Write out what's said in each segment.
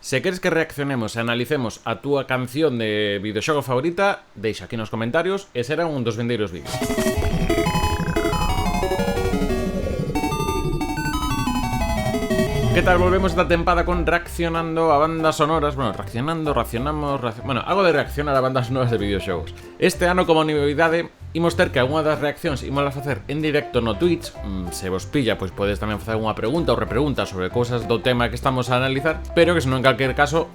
Se queres que reaccionemos e analicemos a túa canción de videoxogo favorita, deixa aquí nos comentarios e será un dos vindeiros vídeos. Que tal? Volvemos esta tempada con reaccionando a bandas sonoras. Bueno, racionamos... Bueno, algo de reaccionar a bandas sonoras de videoxogos. Este ano, como novidade, imos ter que algunha das reaccións imoslas facer en directo no Twitch. Se vos pilla, pois podes tamén facer unha pregunta ou repregunta sobre cousas do tema que estamos a analizar, pero que senón en calquer caso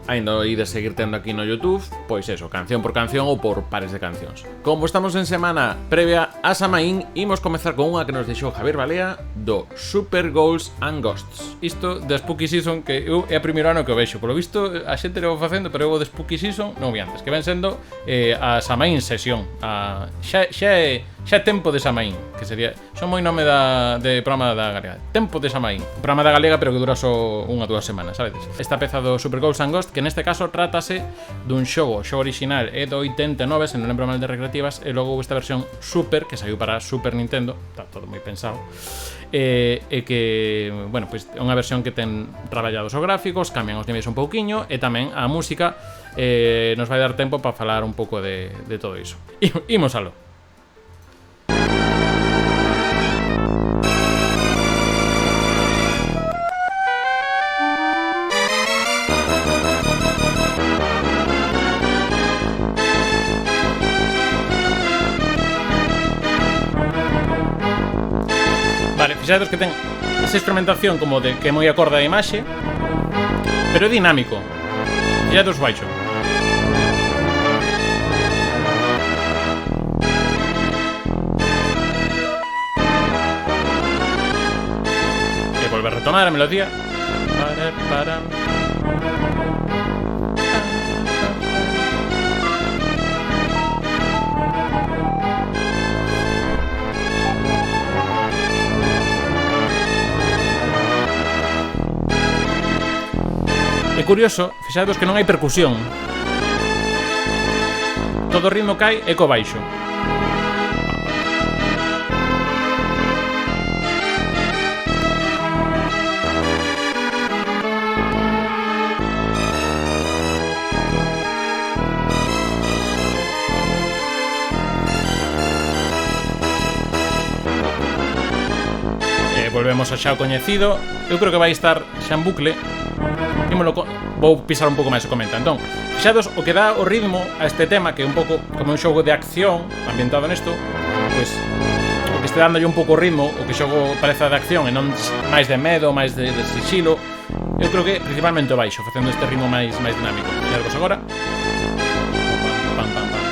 ainda ides seguir tendo aquí no YouTube, pois eso, canción por canción ou por pares de cancións. Como estamos en semana previa a Samaín, imos comezar con unha que nos deixou Javier Balea do Super Ghouls and Ghosts. Isto de Spooky Season, que eu é o primeiro ano que o vexo. Polo visto, a xente lo vou facendo, pero eu de Spooky Season non vi antes, que ven sendo a Samaín sesión. Xa é tempo de Samaín, que sería... Son moi nome de programa da Galega. Tempo de Samaín. Programa da Galega, pero que dura só unha ou dúas semanas, sabedes? Esta peza do Super Ghouls and Ghosts, que neste caso trátase dun xogo original é do 89, se non lembro mal de recreativas, e logo esta versión Super, que saiu para Super Nintendo, está todo moi pensado, e que, bueno, pois é unha versión que ten traballados os gráficos, cambian os niveis un pouquiño, e tamén a música nos vai dar tempo para falar un pouco de todo iso. Imos aló. Fixados que ten esa instrumentación como de que é moi acorde a imaxe, pero é dinámico. Fixados baixo. E volve a retomar a melodía. É curioso, fixados que non hai percusión. Todo o ritmo cae e co baixo. Volvemos a xa o coñecido. Eu creo que vai estar xa en bucle. Vou pisar un pouco máis o comenta. Entón, fixados, o que dá o ritmo a este tema, que é un pouco como un xogo de acción ambientado nesto, pois o que este dándolle un pouco o ritmo, o que xogo pareza de acción e non máis de medo, máis de sigilo, eu creo que principalmente o baixo, facendo este ritmo máis dinámico. Fixados agora. Pam, pam, pam.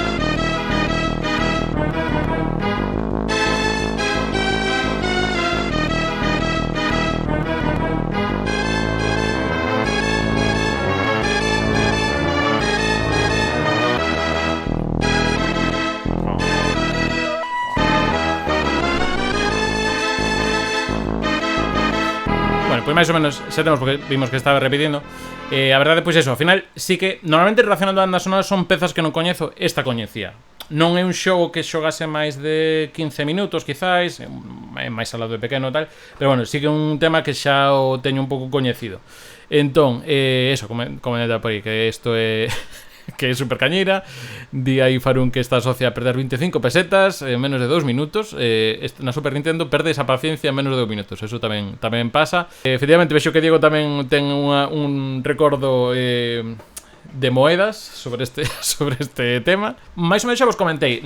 Pois máis ou menos xa temos, porque vimos que estaba repetindo. A verdade, pois eso, ao final sí que normalmente relacionando bandas sonoras son pezas que non coñezo, esta coñecía. Non é un xogo que xogase máis de 15 minutos, quizáis, é máis alado de pequeno e tal, pero bueno, sí que é un tema que xa o teño un pouco coñecido. Entón, eso, comenta por aí, que isto é... que é super cañeira. Di aí Farun que está asocia a perder 25 pesetas en menos de 2 minutos. Na Super Nintendo perde esa paciencia en menos de 2 minutos. Eso tamén pasa. Efectivamente, vexo que Diego tamén ten un recordo de moedas sobre este tema. Mais ou menos xa vos comentei,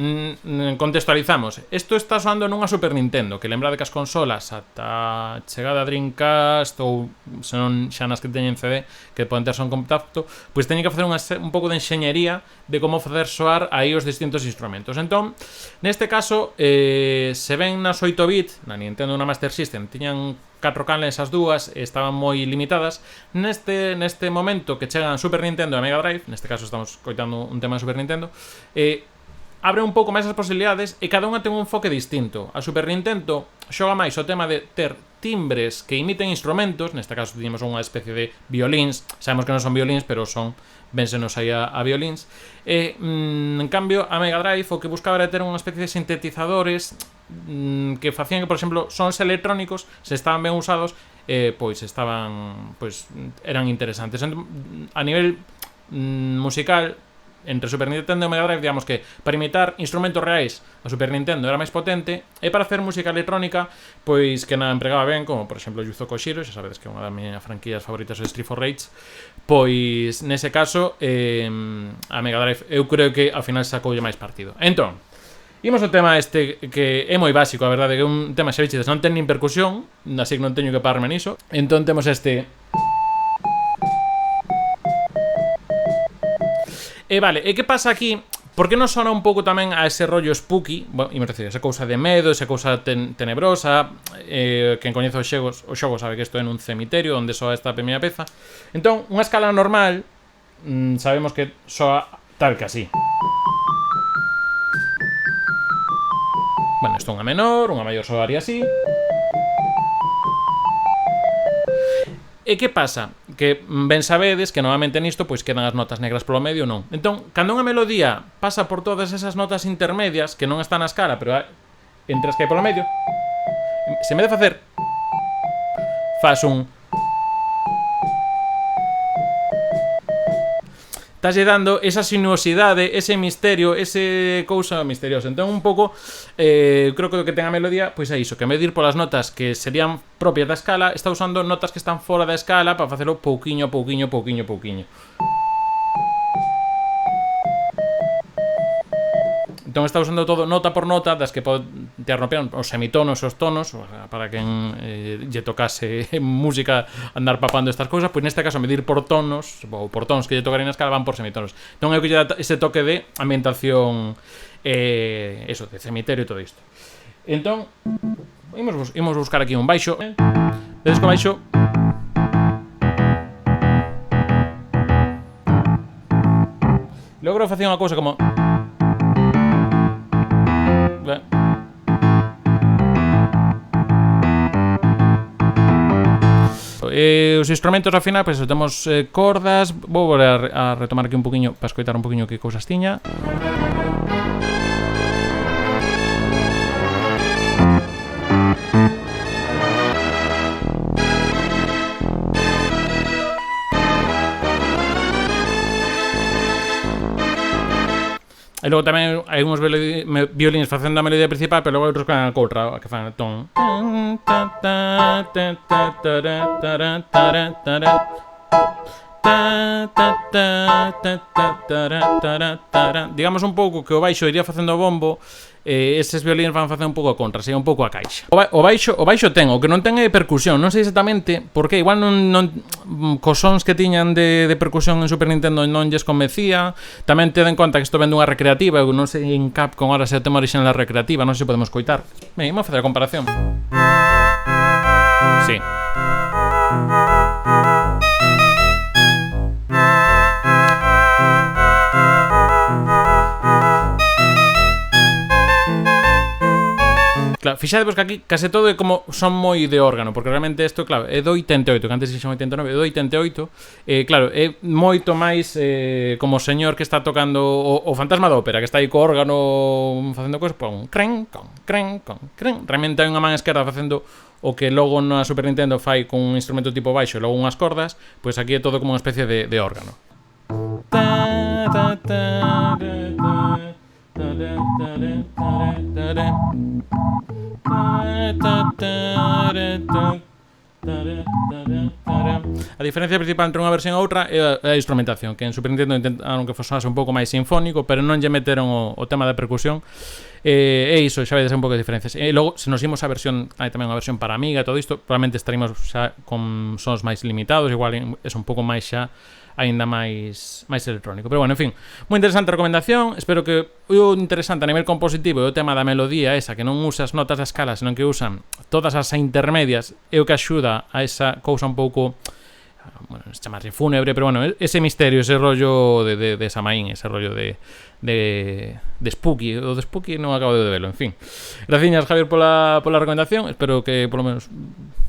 contextualizamos. Isto está soando nunha Super Nintendo, que lembrade que as consolas ata a chegada a Dreamcast ou senón xa nas que teñen CD, que poden ter son compacto, pois teñen que facer un pouco de enxeñería de como facer soar aí os distintos instrumentos. Entón, neste caso, se ven nas 8-bit, na Nintendo e na Master System, tiñan 4 canles as dúas, estaban moi limitadas. Neste momento que chegan a Super Nintendo e a Mega Drive, neste caso estamos coitando un tema de Super Nintendo, abre un pouco máis as posibilidades e cada unha ten un enfoque distinto. A Super Nintendo xoga máis o tema de ter timbres que imiten instrumentos, neste caso tiñemos unha especie de violíns, sabemos que non son violíns, pero son, vénsenos aí a violíns, e en cambio a Mega Drive o que buscaba era ter unha especie de sintetizadores que facían que, por exemplo, sons electrónicos se estaban ben usados pois estaban, pois eran interesantes. A nivel musical, entre Super Nintendo e Mega Drive, digamos que para imitar instrumentos reais a Super Nintendo era máis potente, e para hacer música electrónica, pois que na empregaba ben, como por exemplo Yuzo Koshiro, xa sabedes que é unha das miñas franquías favoritas de Street for Rage, pois nese caso a Mega Drive eu creo que ao final sacoulle máis partido. Entón, imos ao tema este que é moi básico, a verdade, que é un tema, xa bichedes, non ten nin percusión, así que non teño que pararme niso. Entón temos este. Vale, e que pasa aquí? Por que non sona un pouco tamén a ese rollo spooky? Bueno, e me refiro, esa cousa de medo, esa cousa tenebrosa. Quen coñece os xogos sabe que isto é nun cemiterio onde soa esta primeira peza. Entón, unha escala normal, sabemos que soa tal que así. Bueno, isto é unha menor, unha maior soaría así. E que pasa? Que ben sabedes que normalmente nisto pois quedan as notas negras polo medio, non. Entón, cando unha melodía pasa por todas esas notas intermedias que non están na escala, pero entre as que hai polo medio, se en vez de facer faz un, estás dando esa sinuosidade, ese misterio, ese cousa misteriosa. Entón un pouco creo que o que ten a melodía pois é iso, que en vez de ir polas notas que serían propias da escala, está usando notas que están fora da escala para facelo pouquiño a pouquiño. Entón está usando todo nota por nota, das que te arropean os semitonos e os tonos, para quen lle tocase música andar papando estas cousas, pois neste caso a medir por tonos, ou por tons que lle tocarían na escala, van por semitonos. Entón é o que lle dá ese toque de ambientación, eso, de cemiterio e todo isto. Entón, imos buscar aquí un baixo. Vedes que o baixo logro facer unha cousa como os instrumentos ao final, pois temos cordas. Vou volver a retomar aquí un poquinho para escoitar un poquinho que cousas tiña. E logo tamén hai uns violines facendo a melodía principal, pero logo outros que fan a coutra, que fan ton. Digamos un pouco que o baixo iría facendo o bombo, eses violines van facer un pouco a contra, sería un pouco a caixa. O baixo ten, o que non ten é percusión, non sei exactamente porque igual non cos sons que tiñan de percusión en Super Nintendo non lles convencía. Tamén te den conta que isto vende unha recreativa, eu non sei en Capcom ahora se o tema original da recreativa, non sei se podemos coitar. Ben, vamos a facer a comparación. Sí. Claro, fixadevos que aquí case todo é como son moi de órgano, porque realmente isto, claro, é do 88, que antes dixen 89, é do 88. Claro, é moito máis como o señor que está tocando o fantasma da ópera, que está aí co órgano facendo cousas, pon, cren. Realmente hai unha man esquerda facendo o que logo na Super Nintendo fai con un instrumento tipo baixo e logo unhas cordas, pois aquí é todo como unha especie de órgano. A diferencia principal entre unha versión e outra é a instrumentación, que en Super Nintendo intentaron que fosase un pouco máis sinfónico, pero non lle meteron o tema da percusión. E iso, xa vedes un pouco de diferencias. E logo, se nos imos a versión, hai tamén unha versión para Amiga, todo isto, probablemente estaríamos xa con sons máis limitados, igual é un pouco máis xa aínda máis electrónico. Pero bueno, en fin, moi interesante a recomendación. Espero que o interesante a nivel compositivo é o tema da melodía esa, que non usa as notas da escala, senón que usan todas as intermedias, é o que axuda a esa cousa un pouco, bueno, se chamarse fúnebre, pero bueno, ese misterio, ese rollo de Samaín, ese rollo de spooky. O de spooky non acabo de verlo, en fin. Graciñas, Javier, pola recomendación. Espero que polo menos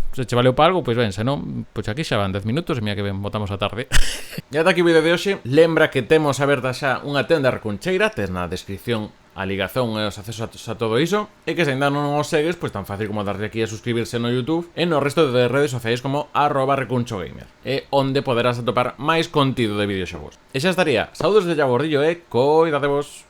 se che valeu para algo, pois ben, senón, pois aquí xa van 10 minutos e mira que ben, botamos a tarde. E ata aquí o vídeo de hoxe. Lembra que temos aberta xa unha tenda recuncheira, tes na descripción a ligazón e os accesos a todo iso, e que se ainda non os segues, pois tan fácil como darle aquí a suscribirse no YouTube e no resto de redes sociais como @recunchogamer, e onde poderás atopar máis contido de videoxogos. E xa estaría, saúdos de Llagordillo e coidadevos.